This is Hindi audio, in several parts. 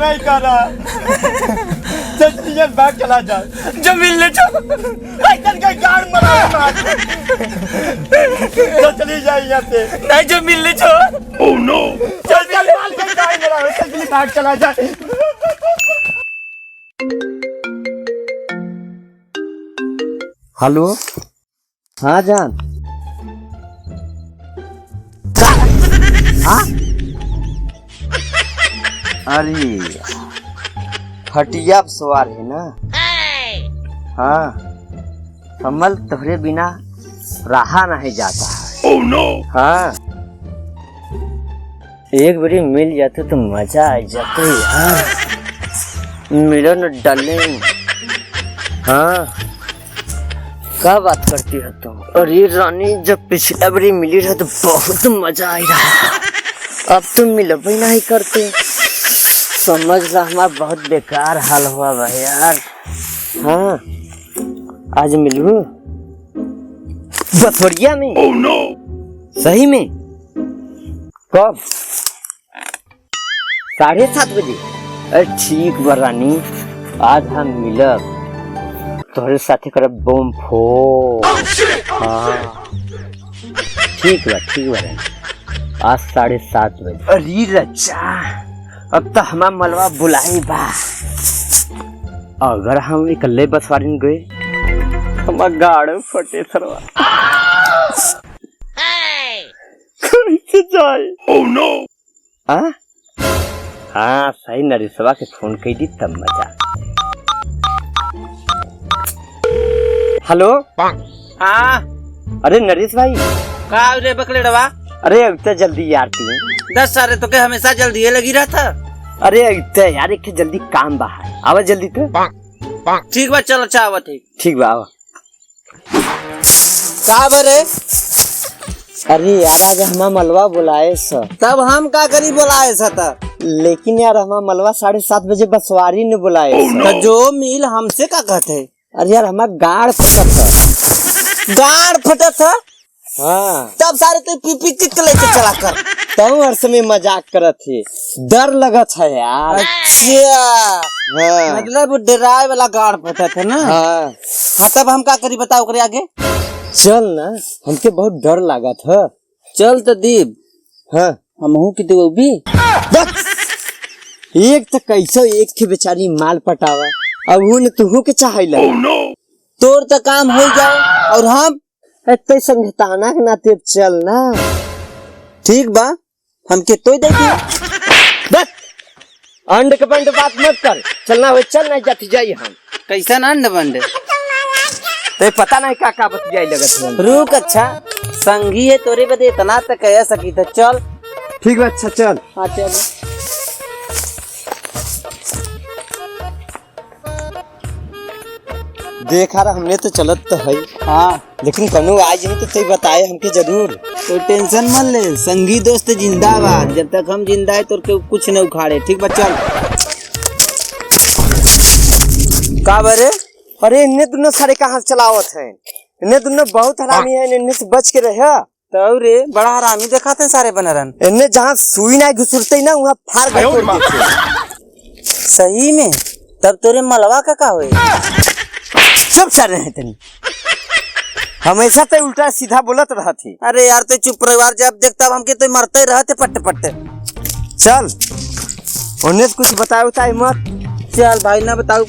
नहीं कर रहा। भाग चला जा जो मिलने गाड़ मरा तो चली जाए यहाँ से नहीं जो मिलने ओह नो चल भाग चला जा। हेलो हाँ जान हाँ अरे खटिया सवार है ना हाँ कमल तोहरे बिना रहा नहीं जाता है। ओह नो हाँ एक बारी मिल जाते तो मजा आ जाता यार। मिलो न डार्लिंग। हाँ क्या बात करती है तुम? अरे रानी जब पिछला बारी मिली रहा तो बहुत मजा आ रहा। अब तुम मिलब ही नहीं करते। समझ ला हमारा बहुत बेकार हाल हुआ भाई यार। हाँ आज मिलू बथोरिया में। ओह नो सही में कब? 7:30 बजे। अरे ठीक बा रानी आज हम मिलब तोहरे साथे करब बम फोड़। हाँ ठीक बा रानी आज 7:30 बजे। अरे रचा अब तो हमारा मलवा बुलाई बा। अगर हम इकल्ले बसवारी गए हमारा गाड़ फटे सरवा कैसे जाए। ओह नो हाँ सही नरेशवा के फोन कर दी तब मजा। हेलो हाँ अरे नरेश भाई का रे बकले डवा। अरे इतना जल्दी यार तू 10 सारे तो के हमेशा जल्दी लगी रहा था। अरे इतना यार एक जल्दी काम बाहर आवा जल्दी तो। ठीक बा चलो चावत है। ठीक बा आवा। का बरे अरे यार आज हमारा मलवा बुलाए सर। तब हम का करी बोलाए सता। लेकिन यार हमारा मलवा 7:30 बजे बसवारी ने बुलाए तो जो मिल हमसे का कहते। अरे यार हमारा गाड़ फटा था। गाड़ फटा था हाँ तब सारे तो पी के लेके चला कर। तब हर समय मजाक करत थे डर लगत है यार। अच्छा हाँ मतलब डराए वाला गाड़ फटा था ना। हाँ तब हम का करी बताओ करे आगे। चल ना हमके बहुत डर लगा था। चल तो दीप हाँ हम की तो भी एक तो कैसे एक थे बेचारी माल पटावा अब उन तुहू के चाहेला। ओह नो तोर तो काम हो जाए और हम इतने संगताना के नाते चल ना। ठीक बा हमके तो देखिए अंड के बंड बात मत कर। चलना हो चल नहीं जाती जाइए हम कैसा ना अंड बंड तो पता नहीं का बतियाई लगत है। रुक अच्छा संगी है तोरे बदे इतना तक कह सकी तो चल। ठीक है अच्छा चल। हाँ चल देखा रहा हमने तो चलत तो है। हाँ लेकिन कनु आज नहीं तो सही बताए हमके जरूर। तो टेंशन मत ले संगी दोस्त जिंदाबाद। जब तक हम जिंदा है तो कुछ नहीं उखाड़े। ठीक बा चल। का बरे अरे इन्हें दोनों सारे कहाँ चलावत है। इन्हें दोनों बहुत हरामी है इन्हें से बच के रहे। तो रे बड़ा हरामी दिखाते सब बनरन। इन्हें जहाँ सुई नहीं घुसरते ना वहाँ फाड़ गए। सही में तब तोरे मलवा का हुए सब सारे हैं तनी हमेशा तो उल्टा सीधा बोलत रहा थी। अरे यार तो चुप परिवार जब देखता हमके तो मरते रहते पट्टे पट्टे। चल उन्हें कुछ बताओ ताई मत। चल भाई ना बताओ।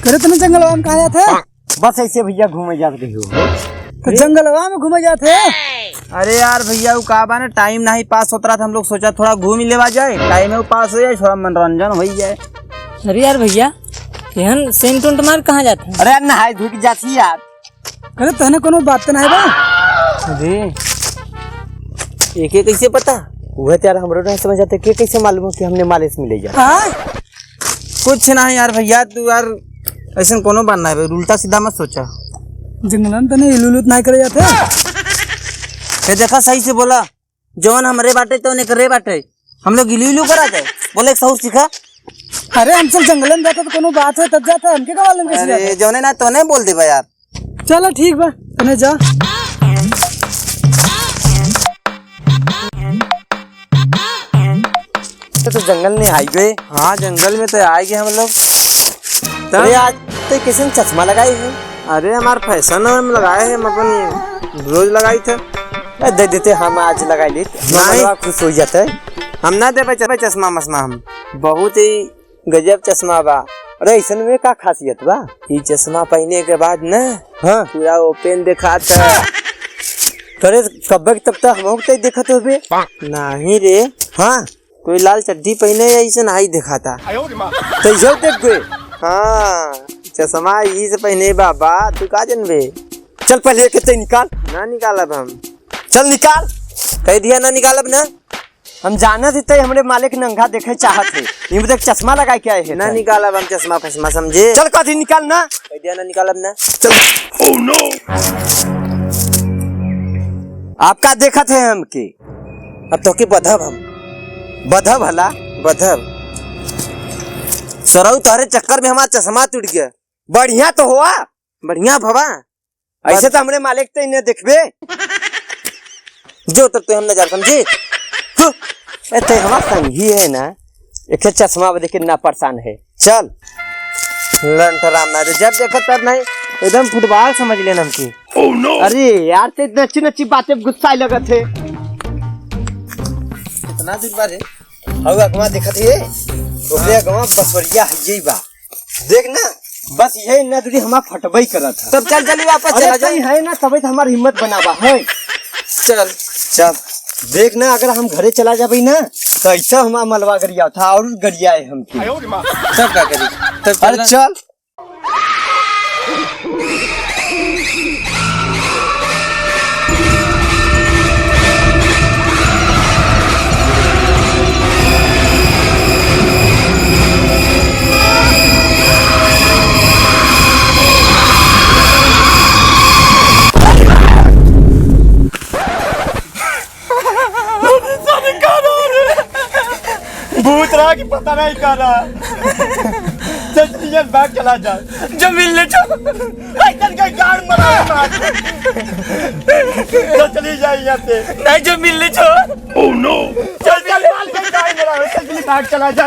करे तुम जंगलवा में कहा जाते? बस ऐसे भैया घूमे जाते हो तो जंगलवा में घूमे जाते। अरे यार भैया वो कहा बा ना टाइम नहीं पास होता रहा था। हम लोग सोचा थोड़ा घूम ही लेवा जाए टाइम है वो पास हो जाए थोड़ा मनोरंजन हो जाए। अरे यार भैया यहाँ सेंट उंट मार कहाँ जाते हैं? अरे नहाई धोई जाती यार। अरे तहने कोनो बात नहीं बा। अरे एक कैसे पता वह यार हमरो नहीं समझ आते कि कैसे मालूम हो कि हमने मालिश मिले जा। कुछ नहीं यार भैया तू यार ऐसा कोनो बनना है उल्टा सीधा मत सोचा। जंगल में तने इलुलुत नहीं करे जाते। ये देखा सही से बोला जौन हमरे बाटे तो उन्हें करे बाटे हम लोग इलू इलू करा जाए बोले सहूर सीखा। अरे हम सब जंगल में जाते तो कोनो बात है तब जाते हमके का मालूम कैसे जाते। अरे जौने ना तो नहीं बोल दे बा यार। चलो ठीक बा तने जा। रास्ते तो जंगल में आई गए। हाँ जंगल में तो आएंगे हम लोग। अरे आज तो किसी ने चश्मा लगाई है। अरे हमारे फैशन में लगाए हैं, हम अपन रोज लगाई थे। दे देते हम आज लगा ली, नहीं। खुश हो जाते। हम ना दे पाए चश्मा मस्मा। हम बहुत ही गजब चश्मा बा। अरे ऐसा में का खासियत बा? ये चश्मा पहनने के बाद ना हाँ पूरा ओपन दिखा था। अरे कब तब तक हम तो देखत होबे। नहीं रे, हाँ कोई लाल चड्डी पहने ऐसे नहीं दिखा था। तो इसे देख गए। हाँ चश्मा यही से पहने बाबा, तू का जनबे। चल पहले कितने निकाल। ना निकालब हम। चल निकाल। कह दिया ना निकालब ना। हम जाना देते हमरे मालिक नंगा देखे चाहत है। ये देख चश्मा लगा के आए हैं। ना निकालब हम चश्मा फश्मा, समझे। चल कथी निकाल ना। कह दिया ना निकालब ना। चल। Oh no. आपका देखा थे हमके। अब तो के बधब हम। बधब हला बधब सरऊ तोहरे चक्कर में हमारा चश्मा टूट गया। बढ़िया तो हुआ। बढ़िया भवा। ऐसे तो हमरे मालिक तो इन्हें देखबे। जो तब तो हम न जा समझे। तो हमारा संगी है ना, एक चश्मा देख के ना परेशान है। चल लंठराम ना जब देखो तब नहीं, एकदम फुटबॉल समझ लेना हमकी। Oh no. अरे यार ते नच्ची नच्ची बातें गुस्सा लगत है। कितना दूर बारे हवा गवा देखत है। ओकरे गवा बसवरिया है यही बा। देख ना बस यही ना दूरी हमार फटबई करत है। तब चल चली वापस चला जाए है ना, तभी तो हमार हिम्मत बनावा है। चल चल देख ना, अगर हम घरे चला जाबे ना तो ऐसा हमारा मलवा गरिया था और गरिया है हमकी। तब क्या करी। तब अरे चल। भूत रहा कि पता नहीं कर रहा। चल बैग चला जा। जो मिलने चल का गाड़ मरा। तो चली जाए यहाँ से। नहीं जो मिलने ओह नो। चल चल बैग चला जा।